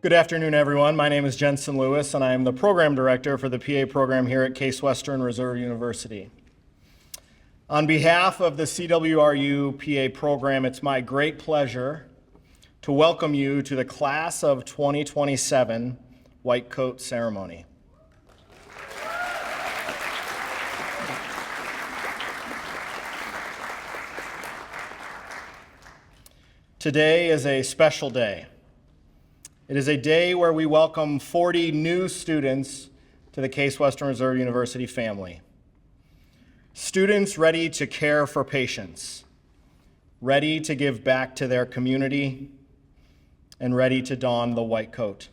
Good afternoon, everyone. My name is Jensen Lewis, and I am the program director for the PA program here at Case Western Reserve University. On behalf of the CWRU PA program, it's my great pleasure to welcome you to the Class of 2027 White Coat Ceremony. Today is a special day. It is a day where we welcome 40 new students to the Case Western Reserve University family. Students ready to care for patients, ready to give back to their community, and ready to don the white coat.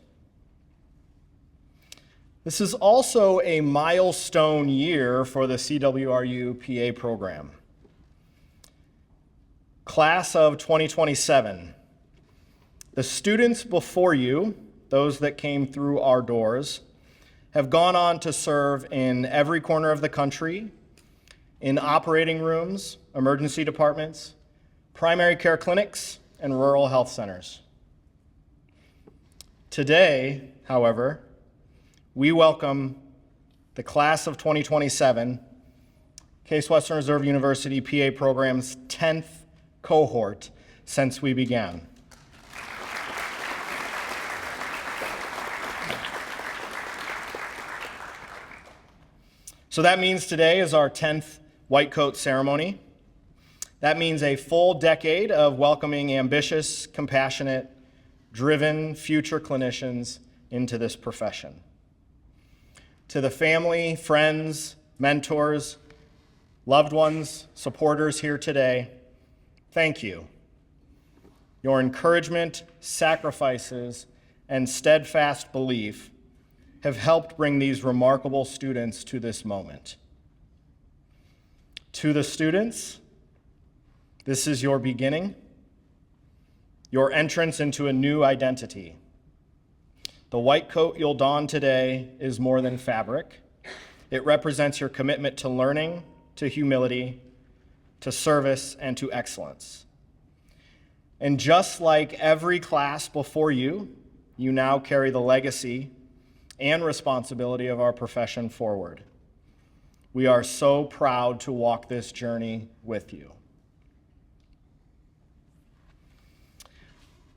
This is also a milestone year for the CWRU PA program. Class of 2027. The students before you, those that came through our doors, have gone on to serve in every corner of the country, in operating rooms, emergency departments, primary care clinics, and rural health centers. Today, however, we welcome the Class of 2027, Case Western Reserve University PA program's 10th cohort since we began. So that means today is our 10th white coat ceremony. That means a full decade of welcoming ambitious, compassionate, driven future clinicians into this profession. To the family, friends, mentors, loved ones, supporters here today, thank you. Your encouragement, sacrifices, and steadfast belief have helped bring these remarkable students to this moment. To the students, this is your beginning, your entrance into a new identity. The white coat you'll don today is more than fabric. It represents your commitment to learning, to humility, to service, and to excellence. And just like every class before you, you now carry the legacy and responsibility of our profession forward. We are so proud to walk this journey with you.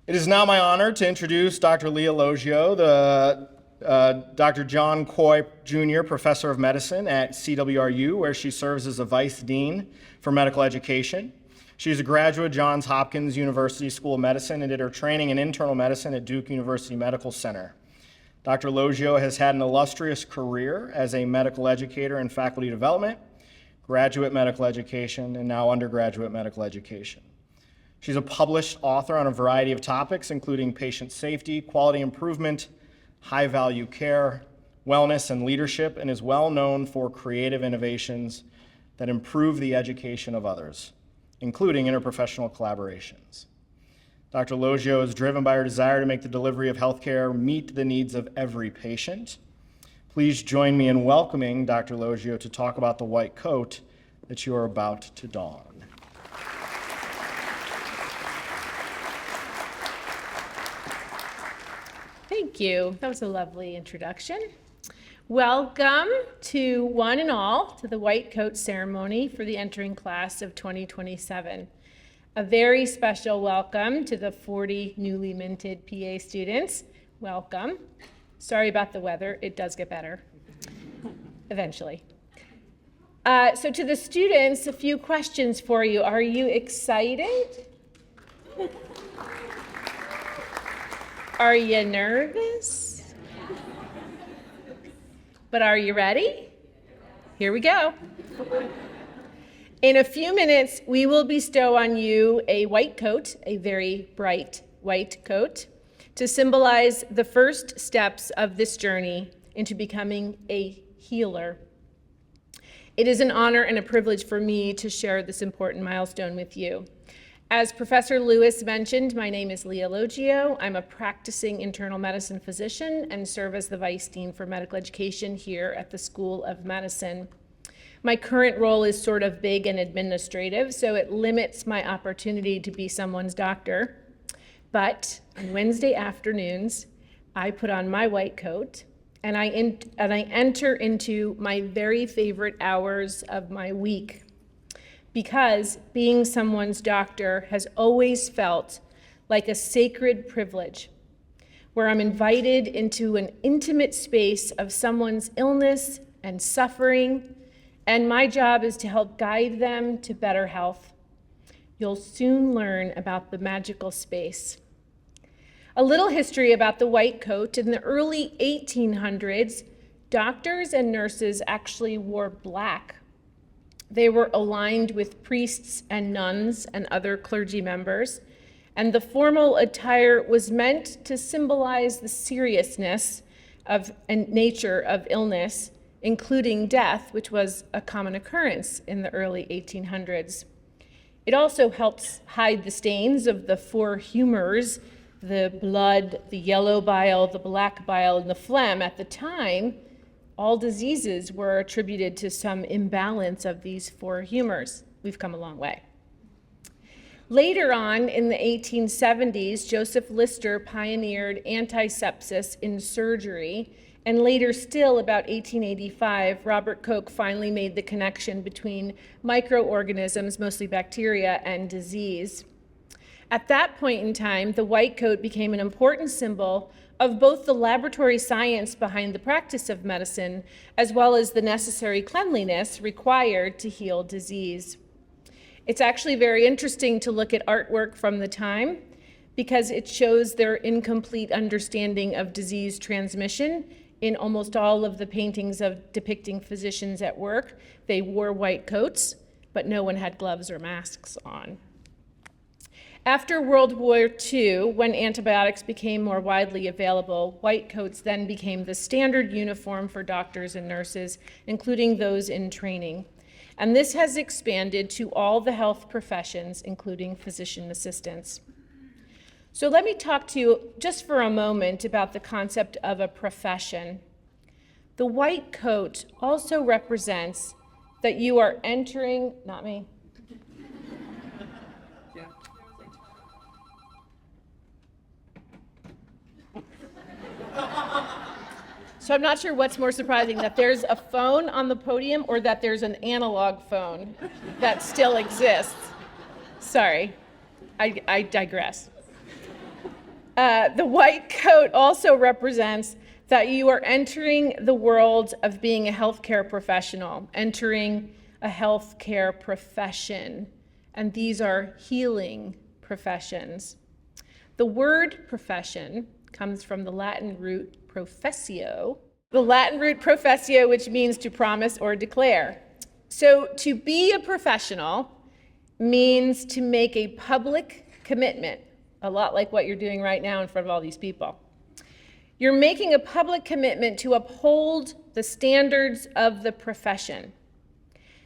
It is now my honor to introduce Dr. Leah Logio, Dr. John Coy Jr., Professor of Medicine at CWRU, where she serves as a Vice Dean for Medical Education. She's a graduate of Johns Hopkins University School of Medicine and did her training in internal medicine at Duke University Medical Center. Dr. Logio has had an illustrious career as a medical educator in faculty development, graduate medical education, and now undergraduate medical education. She's a published author on a variety of topics, including patient safety, quality improvement, high-value care, wellness, and leadership, and is well known for creative innovations that improve the education of others, including interprofessional collaborations. Dr. Logio is driven by her desire to make the delivery of healthcare meet the needs of every patient. Please join me in welcoming Dr. Logio to talk about the white coat that you are about to don. Thank you. That was a lovely introduction. Welcome to one and all to the white coat ceremony for the entering class of 2027. A very special welcome to the 40 newly minted PA students. Welcome. Sorry about the weather. It does get better eventually. So to the students, a few questions for you. Are you excited? Are you nervous? But are you ready? Here we go. In a few minutes, we will bestow on you a white coat, a very bright white coat, to symbolize the first steps of this journey into becoming a healer. It is an honor and a privilege for me to share this important milestone with you. As Professor Lewis mentioned, my name is Leah Logio. I'm a practicing internal medicine physician and serve as the Vice Dean for Medical Education here at the School of Medicine. My current role is sort of big and administrative, so it limits my opportunity to be someone's doctor. But on Wednesday afternoons, I put on my white coat and I enter into my very favorite hours of my week, because being someone's doctor has always felt like a sacred privilege, where I'm invited into an intimate space of someone's illness and suffering, and my job is to help guide them to better health. You'll soon learn about the magical space. A little history about the white coat. In the early 1800s, doctors and nurses actually wore black. They were aligned with priests and nuns and other clergy members, and the formal attire was meant to symbolize the seriousness and nature of illness, including death, which was a common occurrence in the early 1800s. It also helps hide the stains of the four humors, the blood, the yellow bile, the black bile, and the phlegm. At the time, all diseases were attributed to some imbalance of these four humors. We've come a long way. Later on, in the 1870s, Joseph Lister pioneered antisepsis in surgery, and later still, about 1885, Robert Koch finally made the connection between microorganisms, mostly bacteria, and disease. At that point in time, the white coat became an important symbol of both the laboratory science behind the practice of medicine, as well as the necessary cleanliness required to heal disease. It's actually very interesting to look at artwork from the time, because it shows their incomplete understanding of disease transmission. In almost all of the paintings depicting physicians at work, they wore white coats, but no one had gloves or masks on. After World War II, when antibiotics became more widely available, white coats then became the standard uniform for doctors and nurses, including those in training. And this has expanded to all the health professions, including physician assistants. So let me talk to you just for a moment about the concept of a profession. The white coat also represents that you are entering, not me. So I'm not sure what's more surprising, that there's a phone on the podium or that there's an analog phone that still exists. Sorry, I digress. The white coat also represents that you are entering the world of being a healthcare professional, entering a healthcare profession, and these are healing professions. The word profession comes from the Latin root professio. The Latin root professio, which means to promise or declare. So to be a professional means to make a public commitment, a lot like what you're doing right now in front of all these people. You're making a public commitment to uphold the standards of the profession.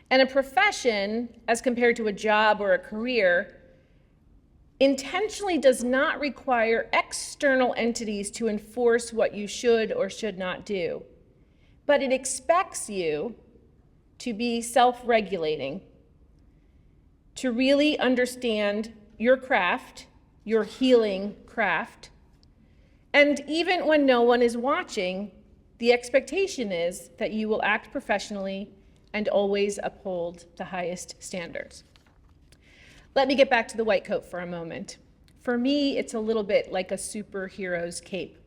And a profession, as compared to a job or a career, intentionally does not require external entities to enforce what you should or should not do, but it expects you to be self-regulating, to really understand your craft, your healing craft, and even when no one is watching, the expectation is that you will act professionally and always uphold the highest standards. Let me get back to the white coat for a moment. For me, it's a little bit like a superhero's cape.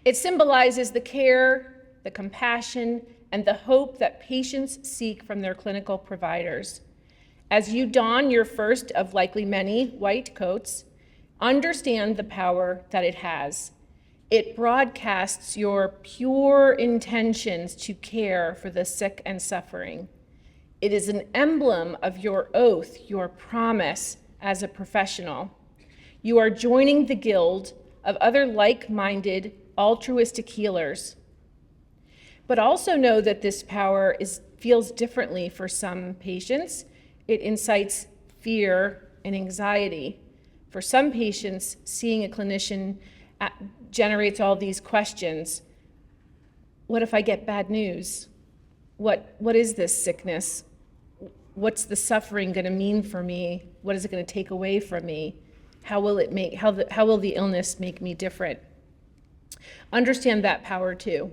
It symbolizes the care, the compassion, and the hope that patients seek from their clinical providers. As you don your first of likely many white coats, understand the power that it has. It broadcasts your pure intentions to care for the sick and suffering. It is an emblem of your oath, your promise as a professional. You are joining the guild of other like-minded, altruistic healers. But also know that this power feels differently for some patients. It incites fear and anxiety. For some patients, seeing a clinician generates all these questions. What if I get bad news? What is this sickness? What's the suffering going to mean for me? What is it going to take away from me? How will the illness make me different? Understand that power too.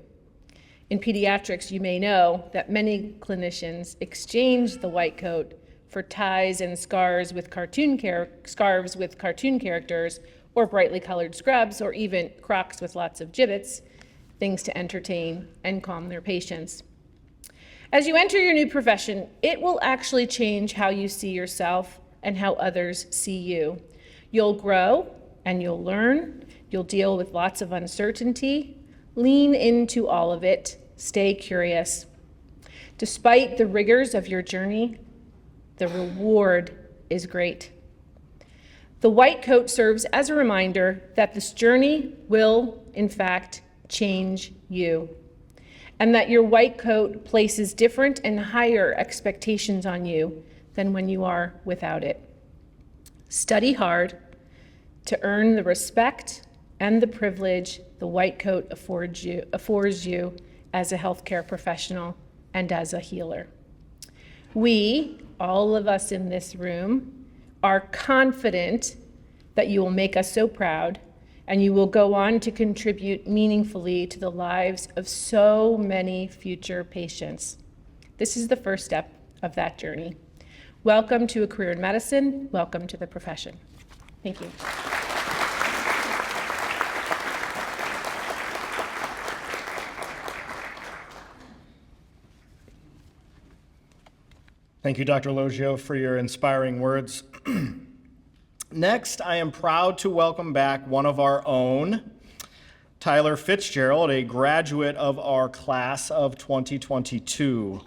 In pediatrics, you may know that many clinicians exchange the white coat for ties and scarves with cartoon characters, or brightly colored scrubs, or even Crocs with lots of gibbets, things to entertain and calm their patients. As you enter your new profession, it will actually change how you see yourself and how others see you. You'll grow and you'll learn. You'll deal with lots of uncertainty. Lean into all of it. Stay curious. Despite the rigors of your journey, the reward is great. The white coat serves as a reminder that this journey will, in fact, change you, and that your white coat places different and higher expectations on you than when you are without it. Study hard to earn the respect and the privilege the white coat affords you as a healthcare professional and as a healer. We, all of us in this room, are confident that you will make us so proud, and you will go on to contribute meaningfully to the lives of so many future patients. This is the first step of that journey. Welcome to a career in medicine. Welcome to the profession. Thank you. Thank you, Dr. Logio, for your inspiring words. Next, I am proud to welcome back one of our own, Tyler Fitzgerald, a graduate of our class of 2022.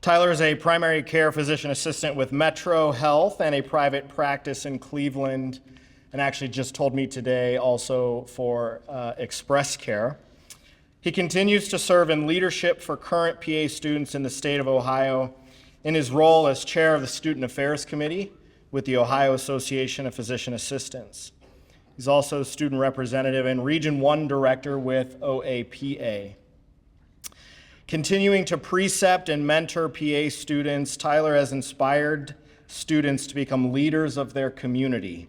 Tyler is a primary care physician assistant with Metro Health and a private practice in Cleveland, and actually just told me today also for Express Care. He continues to serve in leadership for current PA students in the state of Ohio in his role as chair of the Student Affairs Committee with the Ohio Association of Physician Assistants. He's also student representative and Region 1 director with OAPA. Continuing to precept and mentor PA students, Tyler has inspired students to become leaders of their community.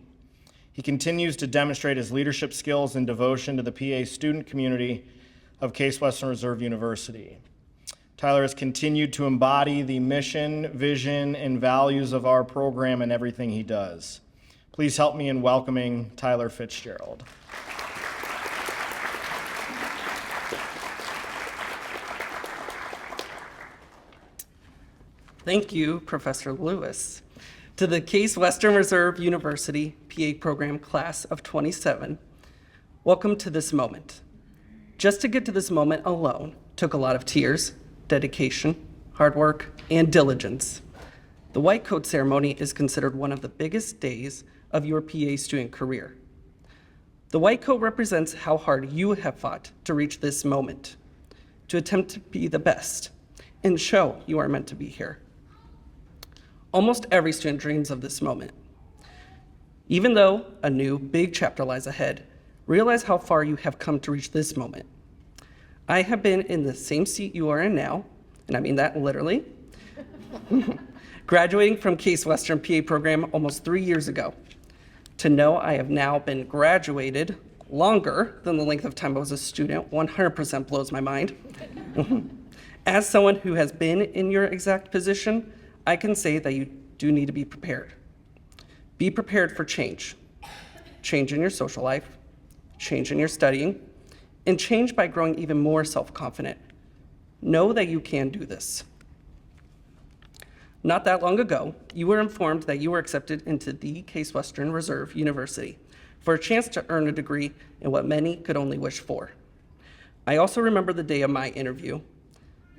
He continues to demonstrate his leadership skills and devotion to the PA student community of Case Western Reserve University. Tyler has continued to embody the mission, vision, and values of our program in everything he does. Please help me in welcoming Tyler Fitzgerald. Thank you, Professor Lewis. To the Case Western Reserve University PA Program Class of 27, welcome to this moment. Just to get to this moment alone took a lot of tears, dedication, hard work, and diligence. The white coat ceremony is considered one of the biggest days of your PA student career. The white coat represents how hard you have fought to reach this moment, to attempt to be the best, and show you are meant to be here. Almost every student dreams of this moment. Even though a new, big chapter lies ahead, realize how far you have come to reach this moment. I have been in the same seat you are in now, and I mean that literally, graduating from Case Western PA program almost 3 years ago. To know I have now been graduated longer than the length of time I was a student 100% blows my mind. As someone who has been in your exact position, I can say that you do need to be prepared. Be prepared for change. Change in your social life, change in your studying, and change by growing even more self-confident. Know that you can do this. Not that long ago, you were informed that you were accepted into the Case Western Reserve University for a chance to earn a degree in what many could only wish for. I also remember the day of my interview,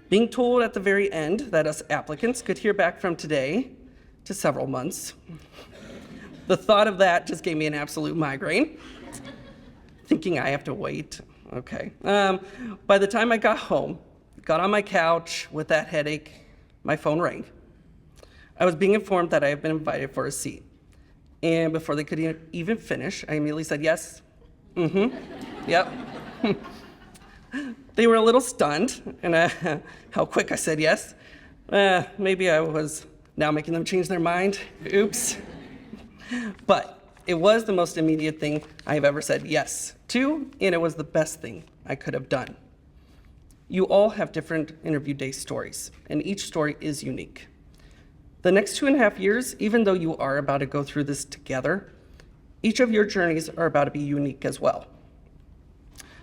being told at the very end that us applicants could hear back from today to several months. The thought of that just gave me an absolute migraine, thinking I have to wait. Okay. By the time I got home, got on my couch with that headache, my phone rang. I was being informed that I had been invited for a seat. And before they could even finish, I immediately said yes. Yep. They were a little stunned, and how quick I said yes. Maybe I was now making them change their mind. Oops. But It was the most immediate thing I have ever said yes to, and it was the best thing I could have done. You all have different interview day stories, and each story is unique. The next 2.5 years, even though you are about to go through this together, each of your journeys are about to be unique as well.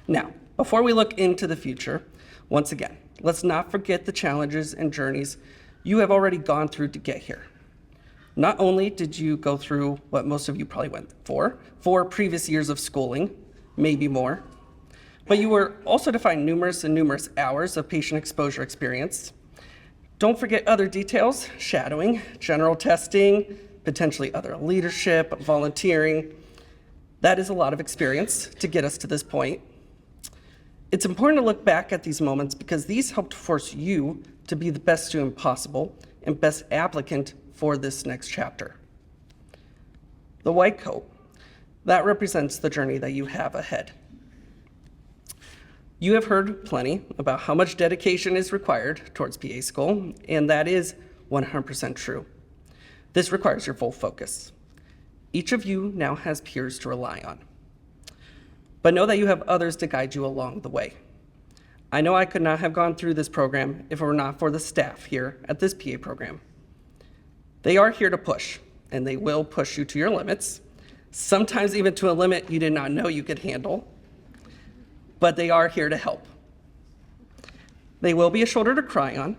Now, before we look into the future, once again, let's not forget the challenges and journeys you have already gone through to get here. Not only did you go through what most of you probably went for 4 previous years of schooling, maybe more, but you were also to find numerous hours of patient exposure experience. Don't forget other details: shadowing, general testing, potentially other leadership, volunteering. That is a lot of experience to get us to this point. It's important to look back at these moments because these helped force you to be the best student possible and best applicant for this next chapter. The white coat, that represents the journey that you have ahead. You have heard plenty about how much dedication is required towards PA school, and that is 100% true. This requires your full focus. Each of you now has peers to rely on. But know that you have others to guide you along the way. I know I could not have gone through this program if it were not for the staff here at this PA program. They are here to push, and they will push you to your limits, sometimes even to a limit you did not know you could handle, but they are here to help. They will be a shoulder to cry on,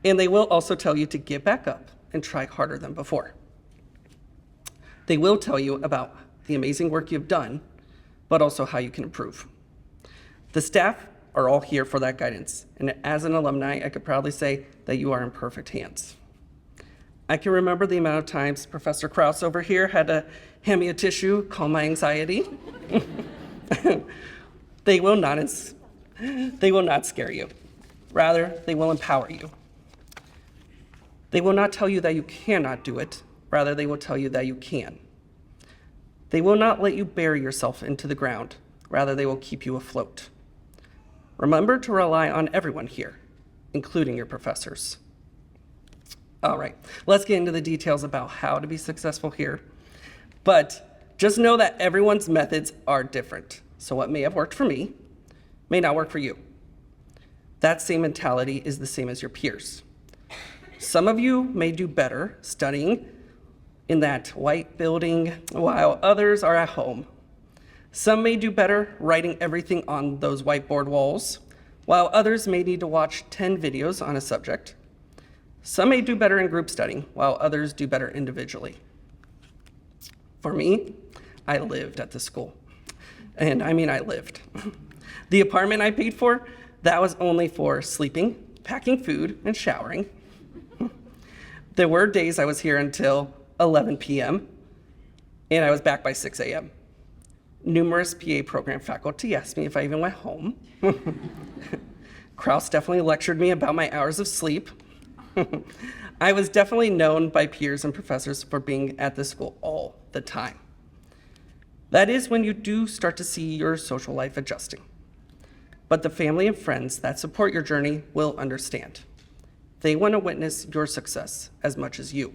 and they will also tell you to get back up and try harder than before. They will tell you about the amazing work you've done, but also how you can improve. The staff are all here for that guidance, and as an alumni, I could proudly say that you are in perfect hands. I can remember the amount of times Professor Krause over here had to hand me a tissue, calm my anxiety. They will not scare you. Rather, they will empower you. They will not tell you that you cannot do it. Rather, they will tell you that you can. They will not let you bury yourself into the ground. Rather, they will keep you afloat. Remember to rely on everyone here, including your professors. All right, let's get into the details about how to be successful here. But just know that everyone's methods are different. So what may have worked for me may not work for you. That same mentality is the same as your peers. Some of you may do better studying in that white building while others are at home. Some may do better writing everything on those whiteboard walls, while others may need to watch 10 videos on a subject. Some may do better in group studying, while others do better individually. For me, I lived at the school. And I mean, I lived. The apartment I paid for, that was only for sleeping, packing food, and showering. There were days I was here until 11 p.m., and I was back by 6 a.m. Numerous PA program faculty asked me if I even went home. Krause definitely lectured me about my hours of sleep. I was definitely known by peers and professors for being at the school all the time. That is when you do start to see your social life adjusting. But the family and friends that support your journey will understand. They want to witness your success as much as you.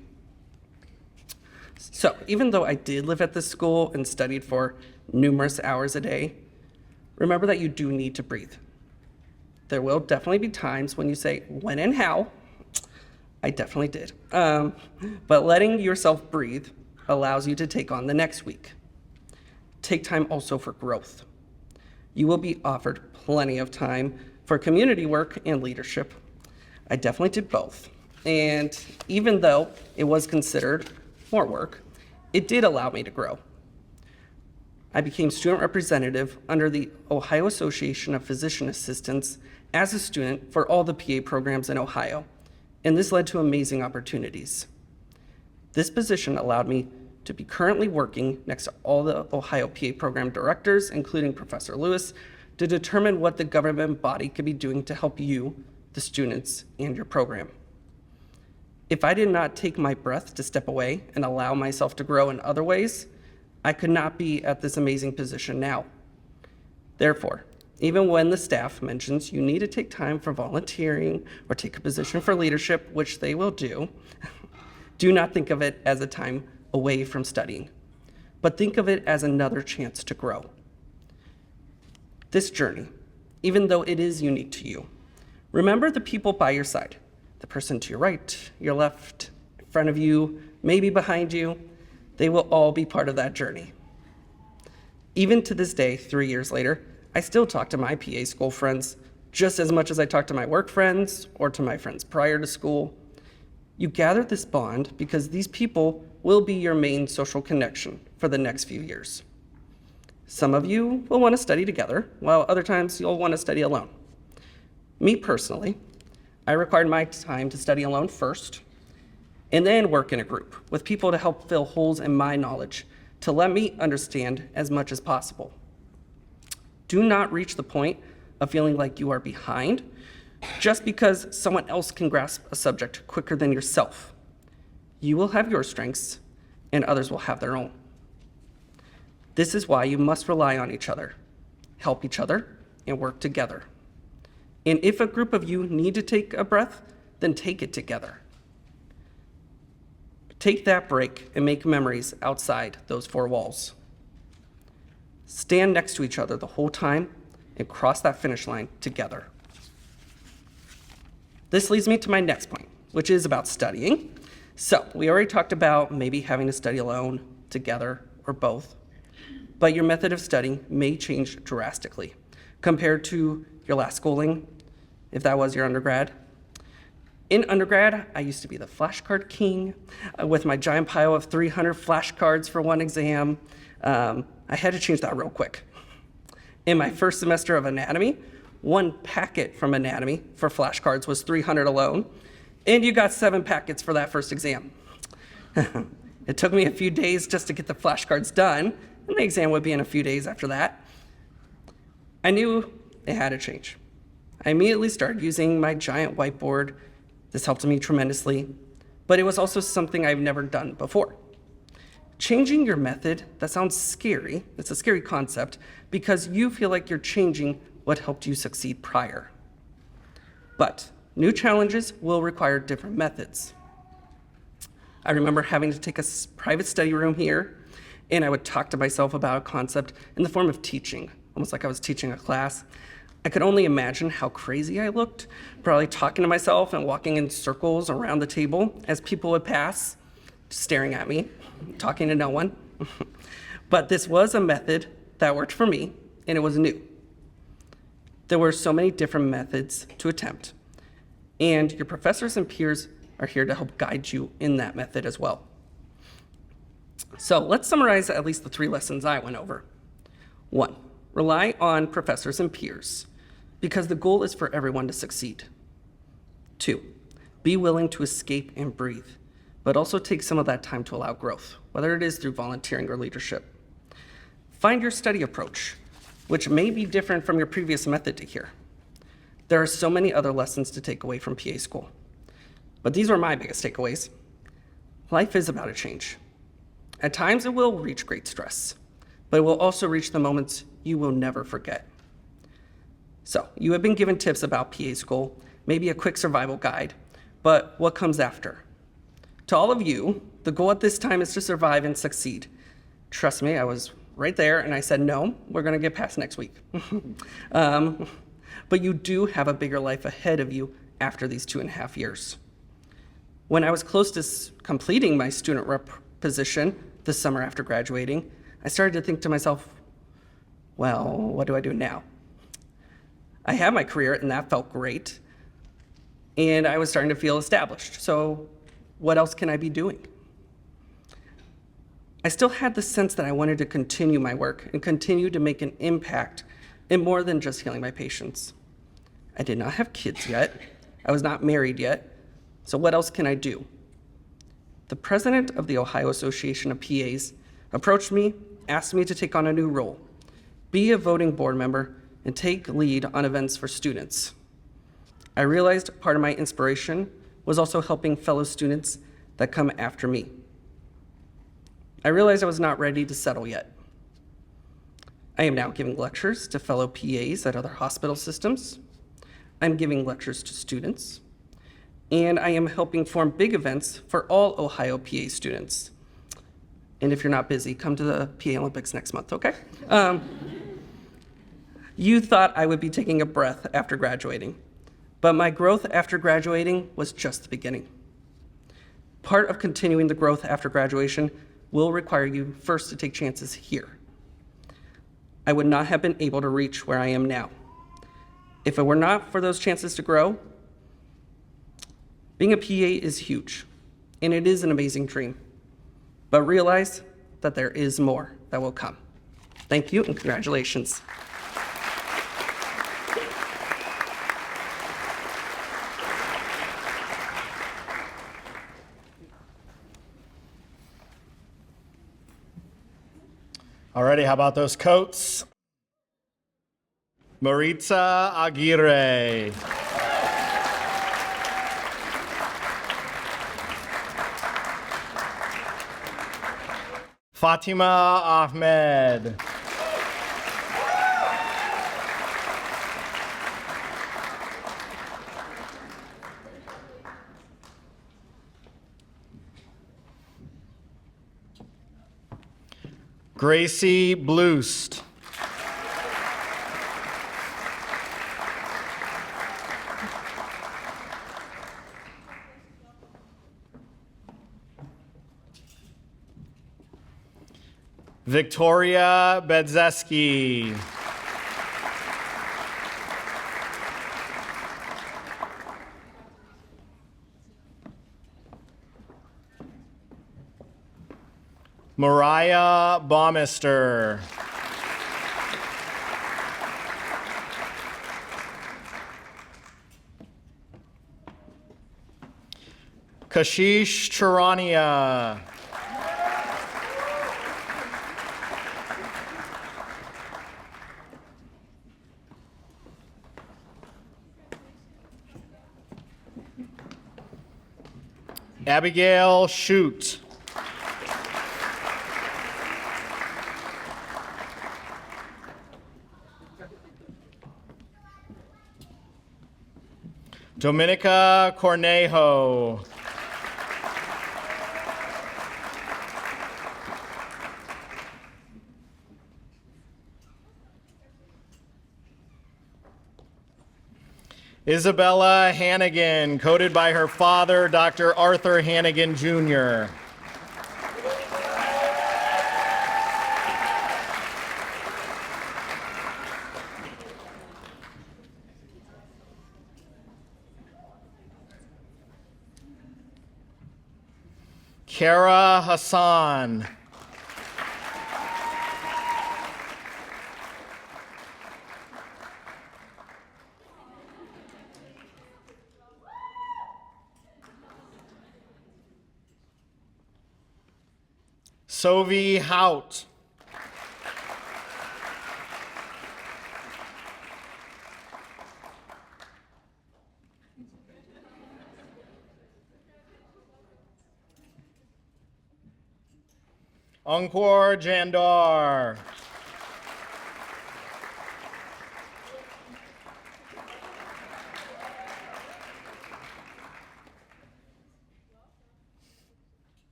So even though I did live at this school and studied for numerous hours a day, remember that you do need to breathe. There will definitely be times when you say, when and how. I definitely did. But letting yourself breathe allows you to take on the next week. Take time also for growth. You will be offered plenty of time for community work and leadership. I definitely did both. And even though it was considered more work, it did allow me to grow. I became student representative under the Ohio Association of Physician Assistants as a student for all the PA programs in Ohio, and this led to amazing opportunities. This position allowed me to be currently working next to all the Ohio PA program directors, including Professor Lewis, to determine what the government body could be doing to help you, the students, and your program. If I did not take my breath to step away and allow myself to grow in other ways, I could not be at this amazing position now. Therefore, even when the staff mentions you need to take time for volunteering or take a position for leadership, which they will do, do not think of it as a time away from studying, but think of it as another chance to grow. This journey, even though it is unique to you, remember the people by your side, the person to your right, your left, in front of you, maybe behind you. They will all be part of that journey. Even to this day, 3 years later, I still talk to my PA school friends just as much as I talk to my work friends or to my friends prior to school. You gather this bond because these people will be your main social connection for the next few years. Some of you will want to study together, while other times you'll want to study alone. Me personally, I required my time to study alone first, and then work in a group with people to help fill holes in my knowledge to let me understand as much as possible. Do not reach the point of feeling like you are behind just because someone else can grasp a subject quicker than yourself. You will have your strengths, and others will have their own. This is why you must rely on each other, help each other, and work together. And if a group of you need to take a breath, then take it together. Take that break and make memories outside those four walls. Stand next to each other the whole time and cross that finish line together. This leads me to my next point, which is about studying. So we already talked about maybe having to study alone, together, or both. But your method of studying may change drastically compared to your last schooling, if that was your undergrad. In undergrad, I used to be the flashcard king with my giant pile of 300 flashcards for one exam. I had to change that real quick. In my first semester of anatomy, one packet from anatomy for flashcards was 300 alone, and you got 7 packets for that first exam. It took me a few days just to get the flashcards done, and the exam would be in a few days after that. I knew it had to change. I immediately started using my giant whiteboard. This helped me tremendously, but it was also something I've never done before. Changing your method, that sounds scary. It's a scary concept because you feel like you're changing what helped you succeed prior. But new challenges will require different methods. I remember having to take a private study room here, and I would talk to myself about a concept in the form of teaching, almost like I was teaching a class. I could only imagine how crazy I looked, probably talking to myself and walking in circles around the table as people would pass, staring at me, talking to no one. But this was a method that worked for me, and it was new. There were so many different methods to attempt, and your professors and peers are here to help guide you in that method as well. So let's summarize at least the 3 lessons I went over. 1, rely on professors and peers, because the goal is for everyone to succeed. 2, be willing to escape and breathe, but also take some of that time to allow growth, whether it is through volunteering or leadership. Find your study approach, which may be different from your previous method to here. There are so many other lessons to take away from PA school, but these were my biggest takeaways. Life is about a change. At times it will reach great stress, but it will also reach the moments you will never forget. So you have been given tips about PA school, maybe a quick survival guide, but what comes after? To all of you, the goal at this time is to survive and succeed. Trust me, I was right there and I said, no, we're gonna get past next week. But you do have a bigger life ahead of you after these 2.5 years. When I was close to completing my student rep position this summer after graduating, I started to think to myself, well, what do I do now? I had my career and that felt great. And I was starting to feel established. So what else can I be doing? I still had the sense that I wanted to continue my work and continue to make an impact in more than just healing my patients. I did not have kids yet. I was not married yet. So what else can I do? The president of the Ohio Association of PAs approached me, asked me to take on a new role, be a voting board member, and take lead on events for students. I realized part of my inspiration was also helping fellow students that come after me. I realized I was not ready to settle yet. I am now giving lectures to fellow PAs at other hospital systems. I'm giving lectures to students, and I am helping form big events for all Ohio PA students. And if you're not busy, come to the PA Olympics next month, okay? You thought I would be taking a breath after graduating, but my growth after graduating was just the beginning. Part of continuing the growth after graduation will require you first to take chances here. I would not have been able to reach where I am now. If it were not for those chances to grow, being a PA is huge, and it is an amazing dream. But realize that there is more that will come. Thank you and congratulations. Alrighty, how about those coats? Maritza Aguirre. Fatima Ahmed. Gracie Bloost. Victoria Bedzeski. Mariah Baumister. Kashish Charania. Abigail Shute. Dominica Cornejo. Isabella Hannigan, coded by her father, Dr. Arthur Hannigan, Jr. Kara Hassan. Sovi Hout. Ankur Jandar.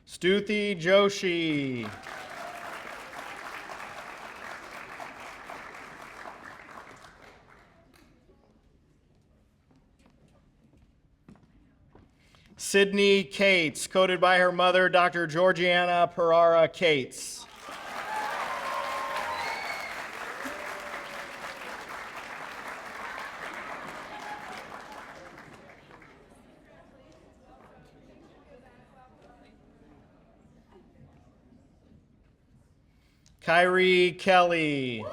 Stuti Joshi. Sydney Cates, coded by her mother, Dr. Georgiana Perara Cates. Kyrie Kelly.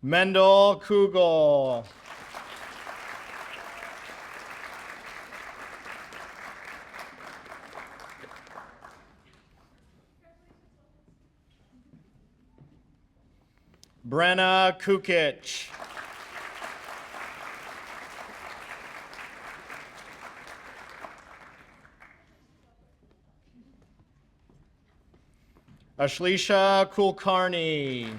Mendel Kugel. Brenna Kukic. Ashlisha Kulkarni.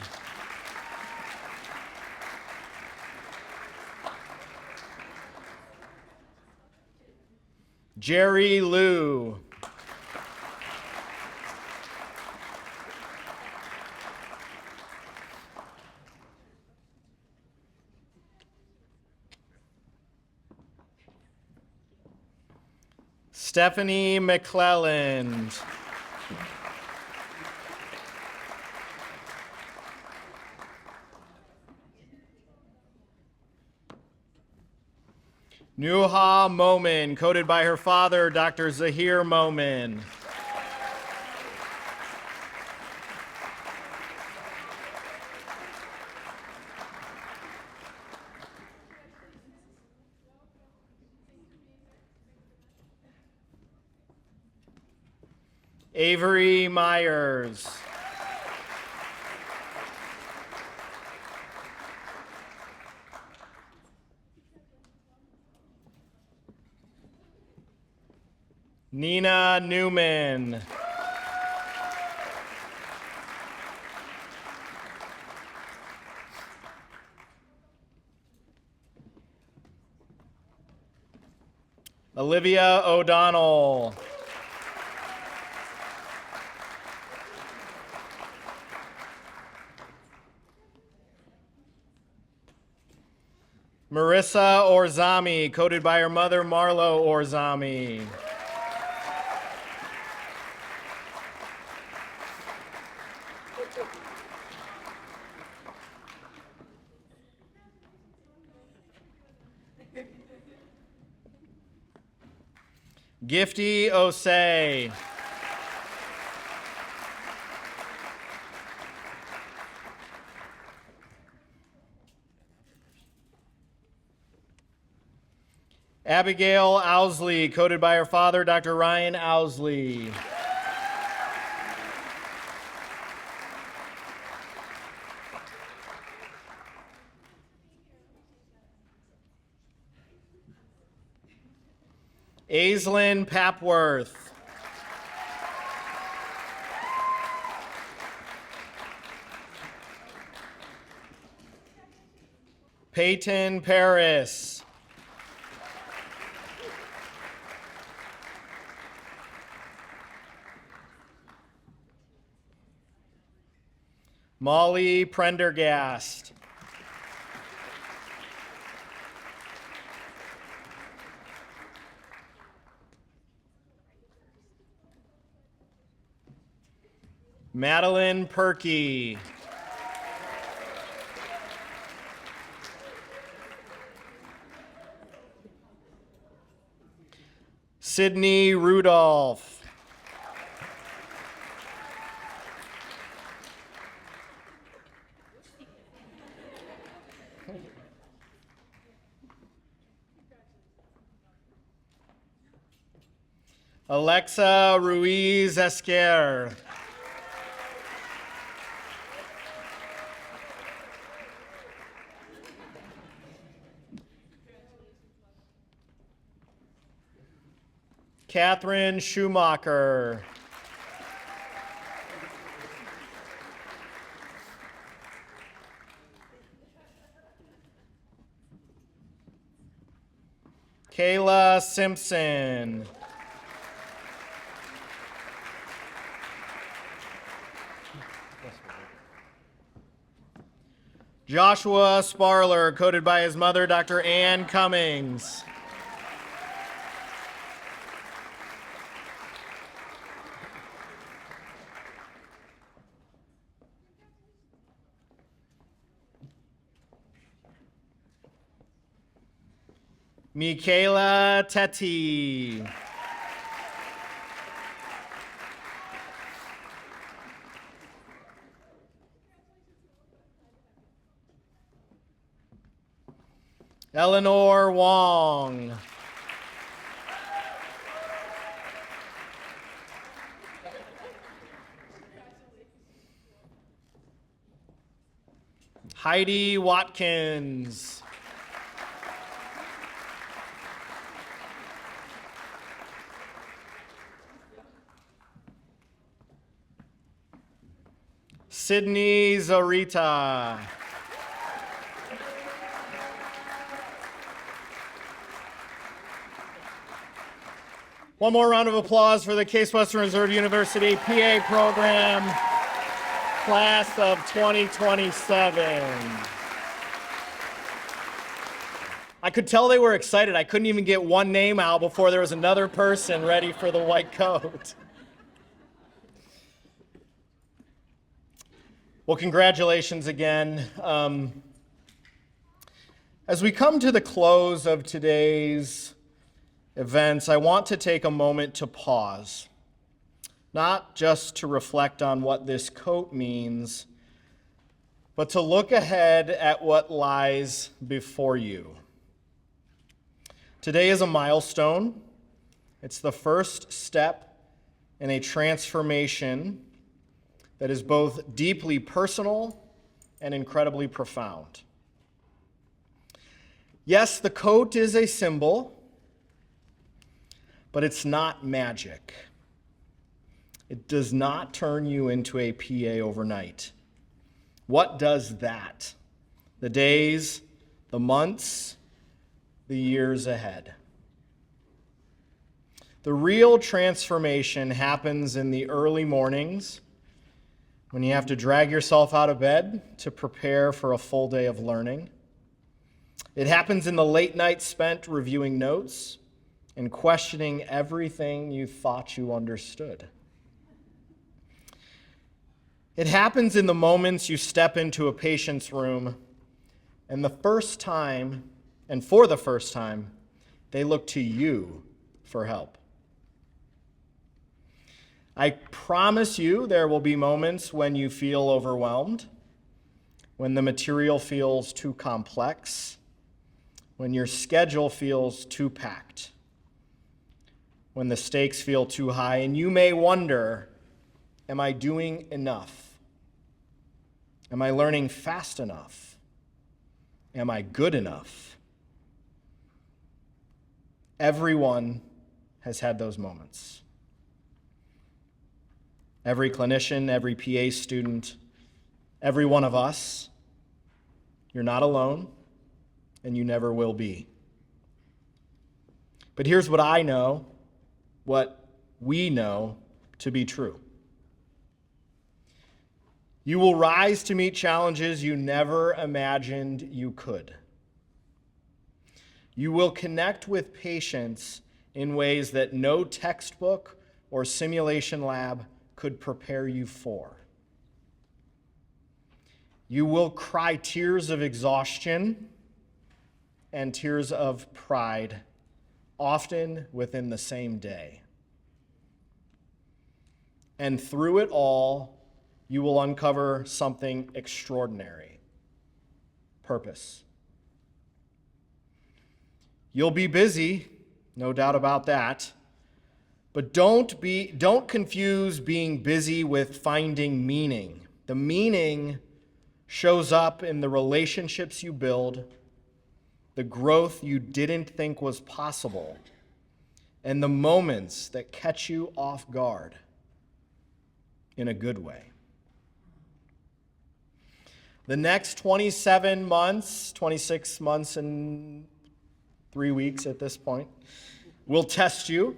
Jerry Liu. Stephanie McClelland. Nuha Momin, coded by her father, Dr. Zahir Momin. Avery Myers. Nina Newman. Olivia O'Donnell. Marissa Orzami, coded by her mother, Marlo Orzami. Gifty Osei. Abigail Owsley, coded by her father, Dr. Ryan Owsley. Aislinn Papworth. Peyton Paris. Molly Prendergast. Madeline Perky. Sydney Rudolph. Alexa Ruiz Esquer. Catherine Schumacher. Kayla Simpson. Joshua Sparler, coded by his mother, Dr. Ann Cummings. Michaela Tetti. Eleanor Wong. Heidi Watkins. Sydney Zorita. One more round of applause for the Case Western Reserve University PA program, class of 2027. I could tell they were excited. I couldn't even get one name out before there was another person ready for the white coat. Well, congratulations again. As we come to the close of today's events, I want to take a moment to pause, not just to reflect on what this coat means, but to look ahead at what lies before you. Today is a milestone. It's the first step in a transformation that is both deeply personal and incredibly profound. Yes, the coat is a symbol, but it's not magic. It does not turn you into a PA overnight. What does that? The days, the months, the years ahead. The real transformation happens in the early mornings when you have to drag yourself out of bed to prepare for a full day of learning. It happens in the late nights spent reviewing notes and questioning everything you thought you understood. It happens in the moments you step into a patient's room and for the first time, they look to you for help. I promise you there will be moments when you feel overwhelmed, when the material feels too complex, when your schedule feels too packed, when the stakes feel too high, and you may wonder, am I doing enough? Am I learning fast enough? Am I good enough? Everyone has had those moments. Every clinician, every PA student, every one of us. You're not alone, and you never will be. But here's what I know, what we know to be true. You will rise to meet challenges you never imagined you could. You will connect with patients in ways that no textbook or simulation lab could prepare you for. You will cry tears of exhaustion and tears of pride, often within the same day. And through it all, you will uncover something extraordinary: purpose. You'll be busy, no doubt about that, but don't confuse being busy with finding meaning. The meaning shows up in the relationships you build, the growth you didn't think was possible, and the moments that catch you off guard in a good way. The next 27 months, 26 months and 3 weeks at this point, will test you.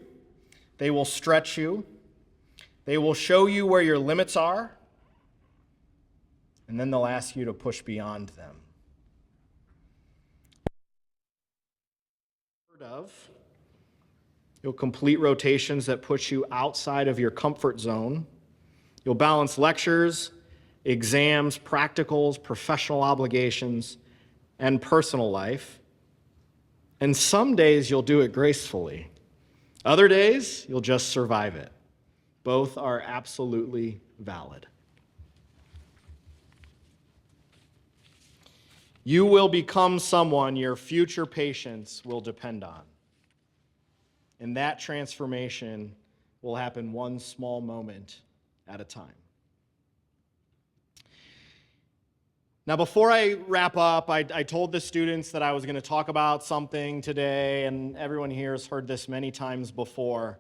They will stretch you. They will show you where your limits are, and then they'll ask you to push beyond them. You'll complete rotations that push you outside of your comfort zone. You'll balance lectures, exams, practicals, professional obligations, and personal life. And some days you'll do it gracefully. Other days, you'll just survive it. Both are absolutely valid. You will become someone your future patients will depend on. And that transformation will happen one small moment at a time. Now, before I wrap up, I told the students that I was going to talk about something today, and everyone here has heard this many times before.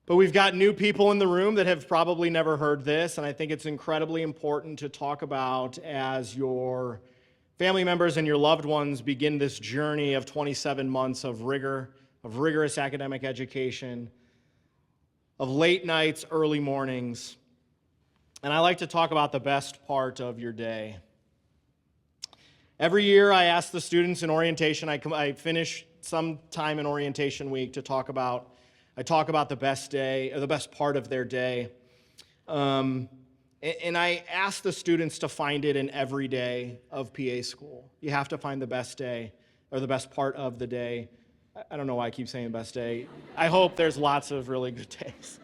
But we've got new people in the room that have probably never heard this, and I think it's incredibly important to talk about as your family members and your loved ones begin this journey of 27 months of rigor, of rigorous academic education, of late nights, early mornings. And I like to talk about the best part of your day. Every year I ask the students in orientation, I finish some time in orientation week to talk about the best day, or the best part of their day. And I ask the students to find it in every day of PA school. You have to find the best day, or the best part of the day. I don't know why I keep saying best day. I hope there's lots of really good days.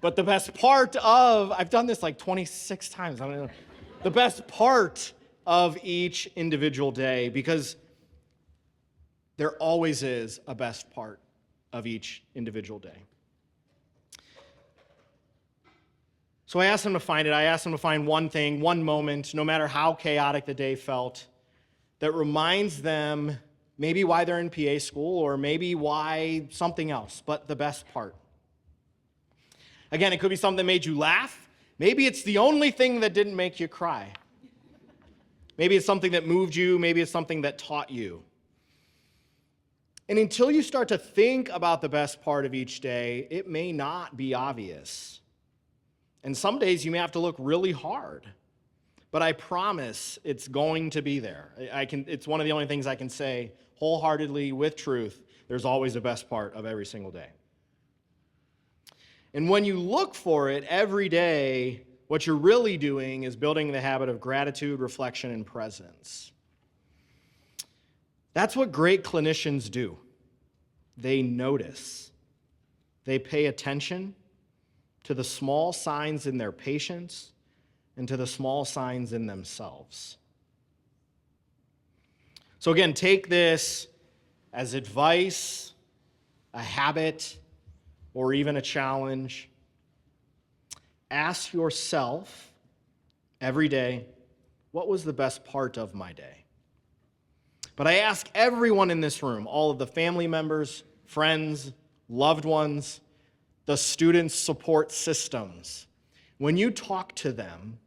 But the best part of, I've done this like 26 times, I don't know. The best part of each individual day, because there always is a best part of each individual day. So I asked them to find it. I asked them to find one thing, one moment, no matter how chaotic the day felt, that reminds them maybe why they're in PA school, or maybe why something else, but the best part. Again, it could be something that made you laugh. Maybe it's the only thing that didn't make you cry. Maybe it's something that moved you. Maybe it's something that taught you. And until you start to think about the best part of each day, it may not be obvious. And some days you may have to look really hard. But I promise it's going to be there. It's one of the only things I can say wholeheartedly with truth. There's always a best part of every single day. And when you look for it every day, what you're really doing is building the habit of gratitude, reflection, and presence. That's what great clinicians do. They notice. They pay attention to the small signs in their patients and to the small signs in themselves. So again, take this as advice, a habit, or even a challenge. Ask yourself every day, what was the best part of my day? But I ask everyone in this room, all of the family members, friends, loved ones, the student support systems, when you talk to them,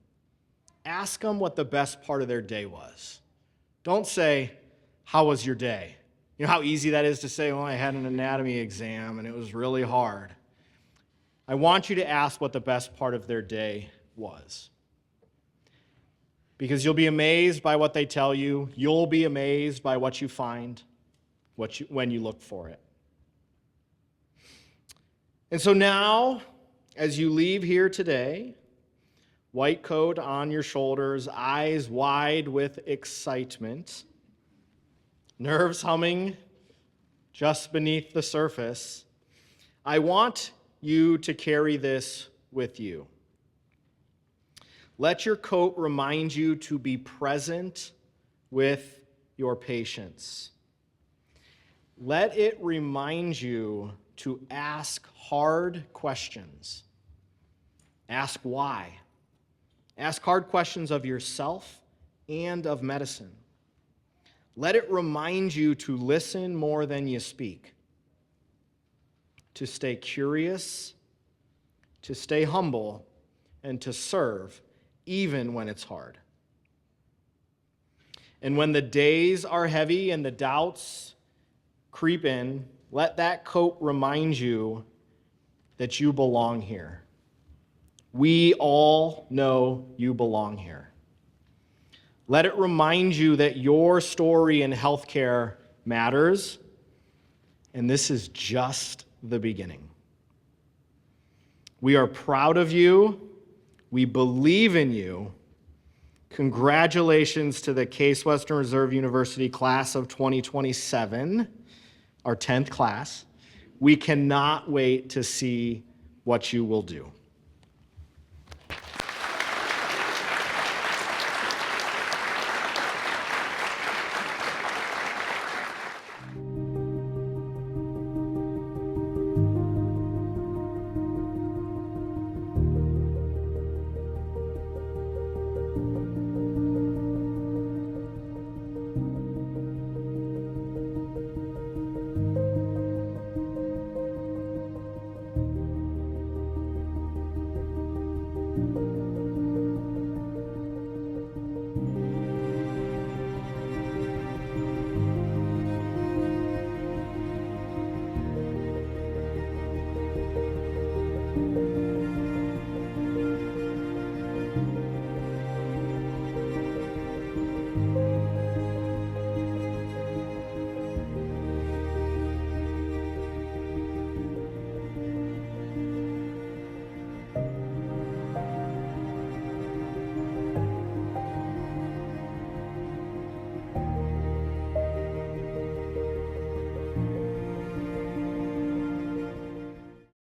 ask them what the best part of their day was. Don't say, how was your day? You know how easy that is to say, well, I had an anatomy exam and it was really hard. I want you to ask what the best part of their day was. Because you'll be amazed by what they tell you. You'll be amazed by what you find when you look for it. And so now, as you leave here today, white coat on your shoulders, eyes wide with excitement, nerves humming just beneath the surface, I want you to carry this with you. Let your coat remind you to be present with your patients. Let it remind you to ask hard questions. Ask why. Ask hard questions of yourself and of medicine. Let it remind you to listen more than you speak, to stay curious, to stay humble, and to serve even when it's hard. And when the days are heavy and the doubts creep in, let that coat remind you that you belong here. We all know you belong here. Let it remind you that your story in healthcare matters, and this is just the beginning. We are proud of you. We believe in you. Congratulations to the Case Western Reserve University class of 2027, our 10th class. We cannot wait to see what you will do.